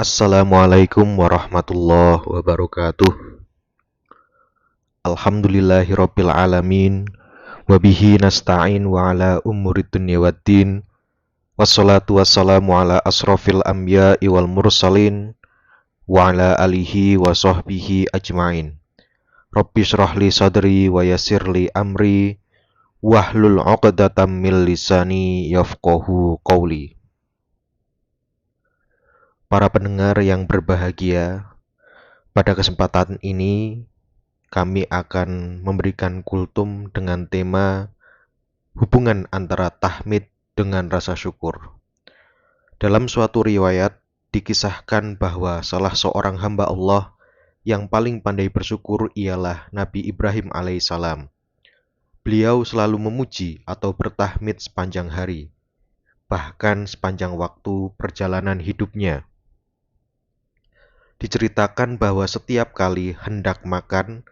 Assalamualaikum warahmatullahi wabarakatuh. Alhamdulillahirabbil alamin wa bihi nasta'in wa ala umurid dunya waddin. Wassalatu wassalamu ala asrofil anbiya'i wal mursalin wa ala alihi wa sahbihi ajmain. Rabbi shrah li sadri wa yassir li amri wahlul 'uqdatam min lisani yafqahu qawli. Para pendengar yang berbahagia, pada kesempatan ini kami akan memberikan kultum dengan tema hubungan antara tahmid dengan rasa syukur. Dalam suatu riwayat dikisahkan bahwa salah seorang hamba Allah yang paling pandai bersyukur ialah Nabi Ibrahim alaihissalam. Beliau selalu memuji atau bertahmid sepanjang hari, bahkan sepanjang waktu perjalanan hidupnya. Diceritakan bahwa setiap kali hendak makan,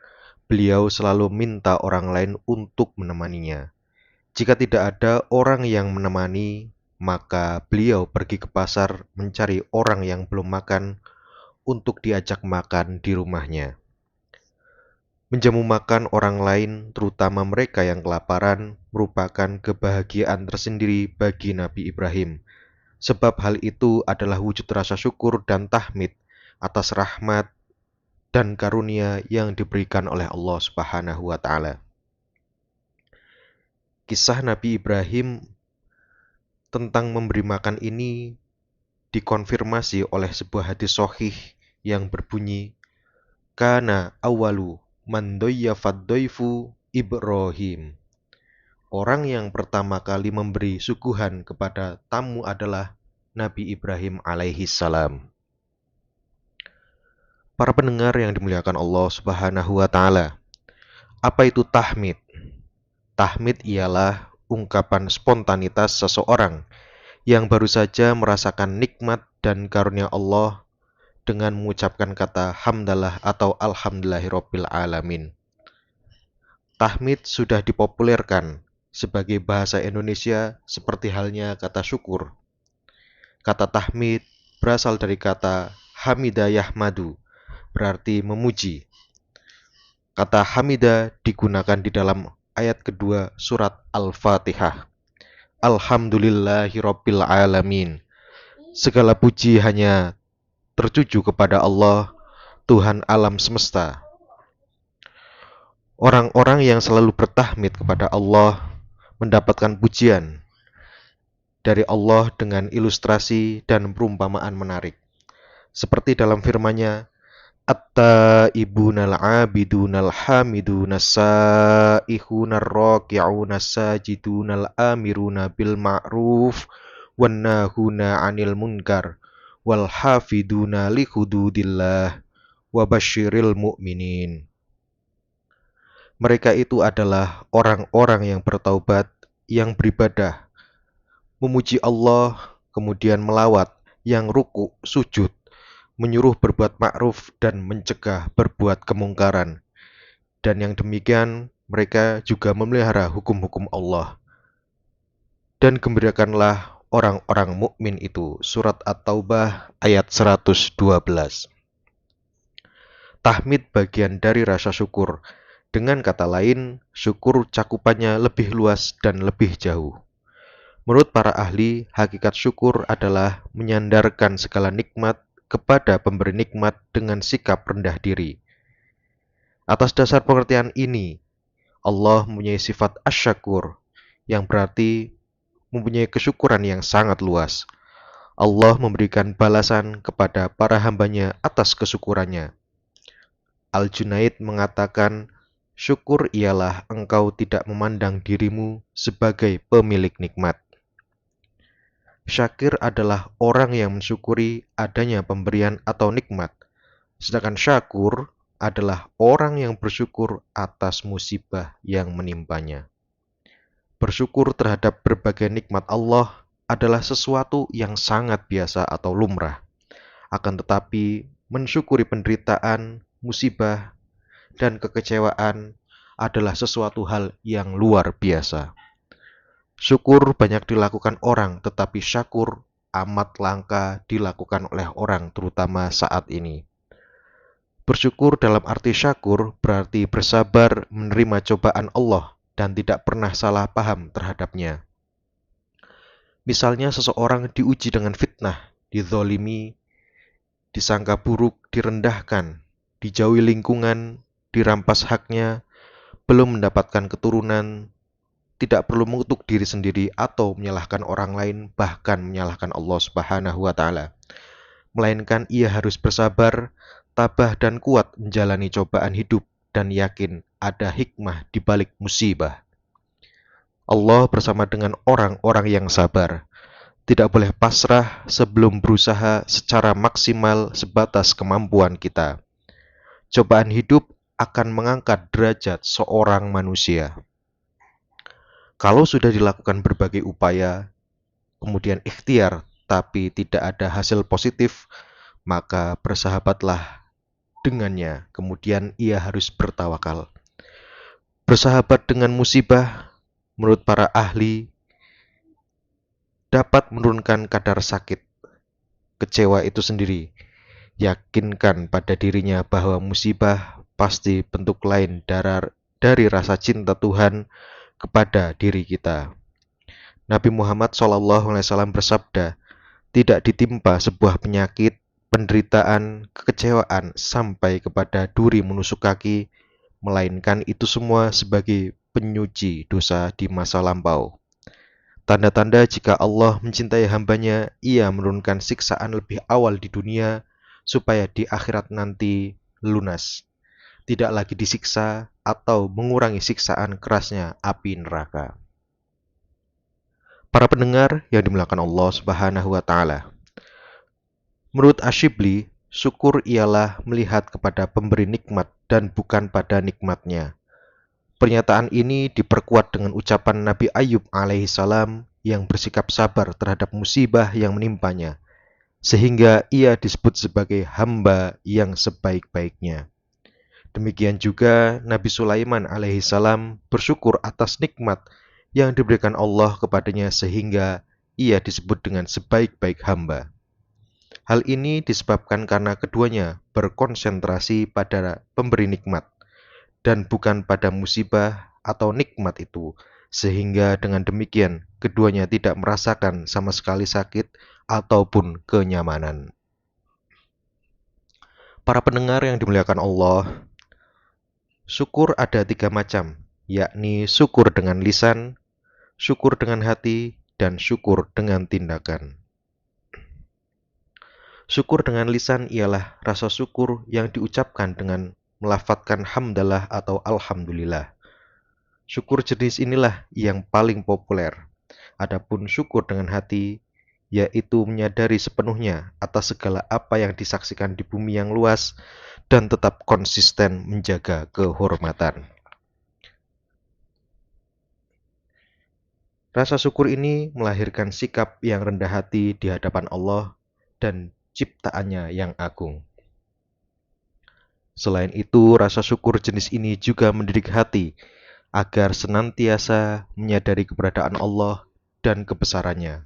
beliau selalu minta orang lain untuk menemaninya. Jika tidak ada orang yang menemani, maka beliau pergi ke pasar mencari orang yang belum makan untuk diajak makan di rumahnya. Menjamu makan orang lain, terutama mereka yang kelaparan, merupakan kebahagiaan tersendiri bagi Nabi Ibrahim. Sebab hal itu adalah wujud rasa syukur dan tahmid atas rahmat dan karunia yang diberikan oleh Allah Subhanahu wa Ta'ala. Kisah Nabi Ibrahim tentang memberi makan ini dikonfirmasi oleh sebuah hadis sahih yang berbunyi, Kana awalu man doyyafad doifu Ibrahim. Orang yang pertama kali memberi suguhan kepada tamu adalah Nabi Ibrahim alaihissalam. Para pendengar yang dimuliakan Allah Subhanahu wa Ta'ala, apa itu tahmid? Tahmid ialah ungkapan spontanitas seseorang yang baru saja merasakan nikmat dan karunia Allah dengan mengucapkan kata hamdalah atau alhamdulillahirabbil alamin. Tahmid sudah dipopulerkan sebagai bahasa Indonesia seperti halnya kata syukur. Kata tahmid berasal dari kata hamida yahmadu, berarti memuji. Kata hamida digunakan di dalam ayat kedua surat Al-Fatihah. Alhamdulillahirabbil alamin. Segala puji hanya tertuju kepada Allah, Tuhan alam semesta. Orang-orang yang selalu bertahmid kepada Allah mendapatkan pujian dari Allah dengan ilustrasi dan perumpamaan menarik. Seperti dalam firman-Nya, At-taibunal abidunal hamidunas saihunar raki'unas sajidunal amiruna bil ma'ruf wan nahuna 'anil munkar wal hafiduna li hududillah wa basyiril mu'minin. Mereka itu adalah orang-orang yang bertaubat, yang beribadah, memuji Allah, kemudian melawat, yang ruku, sujud, menyuruh berbuat ma'ruf dan mencegah berbuat kemungkaran. Dan yang demikian, mereka juga memelihara hukum-hukum Allah. Dan gembirakanlah orang-orang mukmin itu. Surat At-Taubah ayat 112. Tahmid bagian dari rasa syukur. Dengan kata lain, syukur cakupannya lebih luas dan lebih jauh. Menurut para ahli, hakikat syukur adalah menyandarkan segala nikmat kepada pemberi nikmat dengan sikap rendah diri. Atas dasar pengertian ini, Allah mempunyai sifat asy-syakur, yang berarti mempunyai kesyukuran yang sangat luas. Allah memberikan balasan kepada para hambanya atas kesyukurannya. Al-Junaid mengatakan, syukur ialah engkau tidak memandang dirimu sebagai pemilik nikmat. Syakir adalah orang yang mensyukuri adanya pemberian atau nikmat, sedangkan syakur adalah orang yang bersyukur atas musibah yang menimpanya. Bersyukur terhadap berbagai nikmat Allah adalah sesuatu yang sangat biasa atau lumrah. Akan tetapi, mensyukuri penderitaan, musibah, dan kekecewaan adalah sesuatu hal yang luar biasa. Syukur banyak dilakukan orang, tetapi syakur amat langka dilakukan oleh orang, terutama saat ini. Bersyukur dalam arti syakur berarti bersabar menerima cobaan Allah dan tidak pernah salah paham terhadapnya. Misalnya seseorang diuji dengan fitnah, dizolimi, disangka buruk, direndahkan, dijauhi lingkungan, dirampas haknya, belum mendapatkan keturunan, tidak perlu mengutuk diri sendiri atau menyalahkan orang lain, bahkan menyalahkan Allah Subhanahu wa Ta'ala. Melainkan ia harus bersabar, tabah dan kuat menjalani cobaan hidup dan yakin ada hikmah di balik musibah. Allah bersama dengan orang-orang yang sabar. Tidak boleh pasrah sebelum berusaha secara maksimal sebatas kemampuan kita. Cobaan hidup akan mengangkat derajat seorang manusia. Kalau sudah dilakukan berbagai upaya, kemudian ikhtiar, tapi tidak ada hasil positif, maka bersahabatlah dengannya, kemudian ia harus bertawakal. Bersahabat dengan musibah, menurut para ahli, dapat menurunkan kadar sakit, kecewa itu sendiri. Yakinkan pada dirinya bahwa musibah pasti bentuk lain dari rasa cinta Tuhan kepada diri kita. Nabi Muhammad SAW bersabda, tidak ditimpa sebuah penyakit, penderitaan, kekecewaan sampai kepada duri menusuk kaki, melainkan itu semua sebagai penyuci dosa di masa lampau. Tanda-tanda jika Allah mencintai hambanya, ia menurunkan siksaan lebih awal di dunia, supaya di akhirat nanti lunas. Tidak lagi disiksa atau mengurangi siksaan kerasnya api neraka. Para pendengar yang dimuliakan Allah Subhanahu wa Ta'ala. Menurut Asyibli, syukur ialah melihat kepada pemberi nikmat dan bukan pada nikmatnya. Pernyataan ini diperkuat dengan ucapan Nabi Ayub alaihissalam yang bersikap sabar terhadap musibah yang menimpanya, sehingga ia disebut sebagai hamba yang sebaik-baiknya. Demikian juga Nabi Sulaiman alaihissalam bersyukur atas nikmat yang diberikan Allah kepadanya sehingga ia disebut dengan sebaik-baik hamba. Hal ini disebabkan karena keduanya berkonsentrasi pada pemberi nikmat dan bukan pada musibah atau nikmat itu, sehingga dengan demikian keduanya tidak merasakan sama sekali sakit ataupun kenyamanan. Para pendengar yang dimuliakan Allah, syukur ada 3 macam, yakni syukur dengan lisan, syukur dengan hati, dan syukur dengan tindakan. Syukur dengan lisan ialah rasa syukur yang diucapkan dengan melafadzkan hamdalah atau alhamdulillah. Syukur jenis inilah yang paling populer. Adapun syukur dengan hati, yaitu menyadari sepenuhnya atas segala apa yang disaksikan di bumi yang luas dan tetap konsisten menjaga kehormatan. Rasa syukur ini melahirkan sikap yang rendah hati di hadapan Allah dan ciptaannya yang agung. Selain itu, rasa syukur jenis ini juga mendidik hati agar senantiasa menyadari keberadaan Allah dan kebesarannya.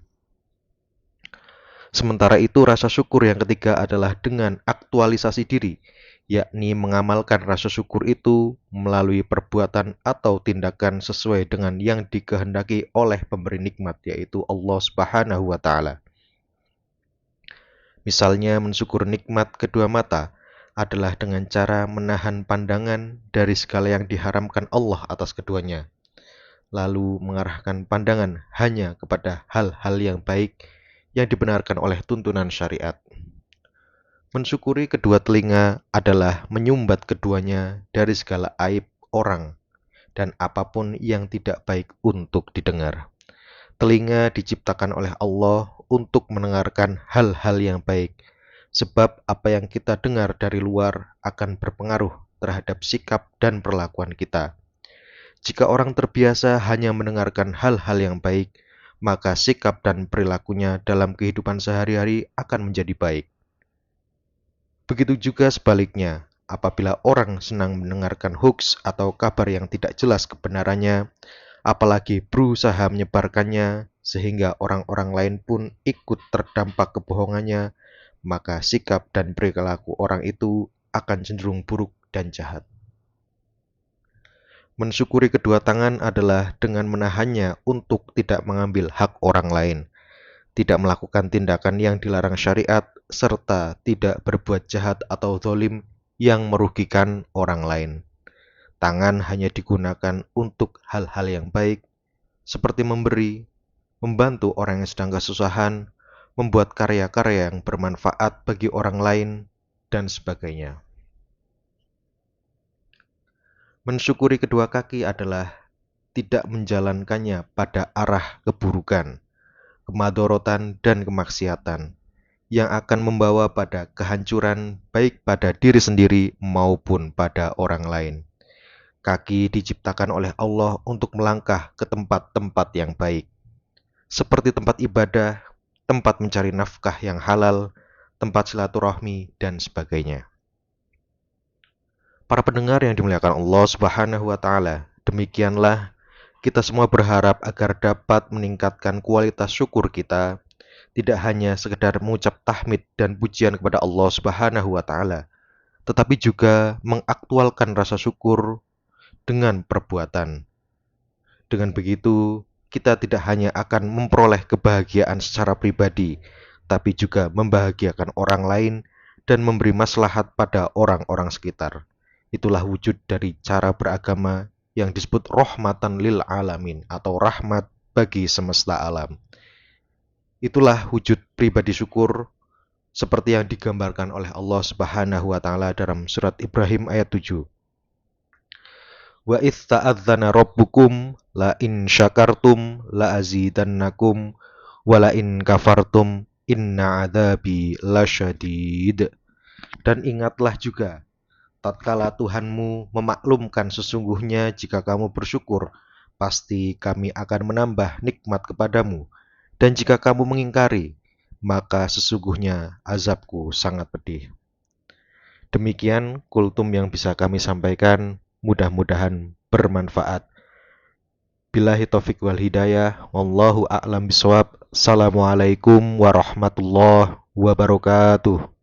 Sementara itu, rasa syukur yang ketiga adalah dengan aktualisasi diri, yakni mengamalkan rasa syukur itu melalui perbuatan atau tindakan sesuai dengan yang dikehendaki oleh pemberi nikmat, yaitu Allah Subhanahu wa Ta'ala. Misalnya, mensyukur nikmat kedua mata adalah dengan cara menahan pandangan dari segala yang diharamkan Allah atas keduanya, lalu mengarahkan pandangan hanya kepada hal-hal yang baik yang dibenarkan oleh tuntunan syariat. Mensyukuri kedua telinga adalah menyumbat keduanya dari segala aib orang dan apapun yang tidak baik untuk didengar. Telinga diciptakan oleh Allah untuk mendengarkan hal-hal yang baik, sebab apa yang kita dengar dari luar akan berpengaruh terhadap sikap dan perlakuan kita. Jika orang terbiasa hanya mendengarkan hal-hal yang baik, maka sikap dan perilakunya dalam kehidupan sehari-hari akan menjadi baik. Begitu juga sebaliknya, apabila orang senang mendengarkan hoax atau kabar yang tidak jelas kebenarannya, apalagi berusaha menyebarkannya sehingga orang-orang lain pun ikut terdampak kebohongannya, maka sikap dan perilaku orang itu akan cenderung buruk dan jahat. Mensyukuri kedua tangan adalah dengan menahannya untuk tidak mengambil hak orang lain, tidak melakukan tindakan yang dilarang syariat, serta tidak berbuat jahat atau zalim yang merugikan orang lain. Tangan hanya digunakan untuk hal-hal yang baik, seperti memberi, membantu orang yang sedang kesusahan, membuat karya-karya yang bermanfaat bagi orang lain, dan sebagainya. Mensyukuri kedua kaki adalah tidak menjalankannya pada arah keburukan, kemadorotan, dan kemaksiatan yang akan membawa pada kehancuran baik pada diri sendiri maupun pada orang lain. Kaki diciptakan oleh Allah untuk melangkah ke tempat-tempat yang baik, seperti tempat ibadah, tempat mencari nafkah yang halal, tempat silaturahmi, dan sebagainya. Para pendengar yang dimuliakan Allah Subhanahu wa Ta'ala, demikianlah kita semua berharap agar dapat meningkatkan kualitas syukur kita, tidak hanya sekedar mengucap tahmid dan pujian kepada Allah Subhanahu wa Ta'ala, tetapi juga mengaktualkan rasa syukur dengan perbuatan. Dengan begitu, kita tidak hanya akan memperoleh kebahagiaan secara pribadi, tapi juga membahagiakan orang lain dan memberi maslahat pada orang-orang sekitar. Itulah wujud dari cara beragama yang disebut rahmatan lil alamin atau rahmat bagi semesta alam. Itulah wujud pribadi syukur seperti yang digambarkan oleh Allah Subhanahu wa Ta'ala dalam surat Ibrahim ayat 7. Wa idz ta'adzana rabbukum la in syakartum la azidannakum wa la in kafartum inna adzabi lasyadid. Dan ingatlah juga tatkala Tuhanmu memaklumkan sesungguhnya jika kamu bersyukur, pasti kami akan menambah nikmat kepadamu. Dan jika kamu mengingkari, maka sesungguhnya azabku sangat pedih. Demikian kultum yang bisa kami sampaikan, mudah-mudahan bermanfaat. Billahi taufiq wal hidayah, wallahu a'lam bishawab. Assalamualaikum warahmatullahi wabarakatuh.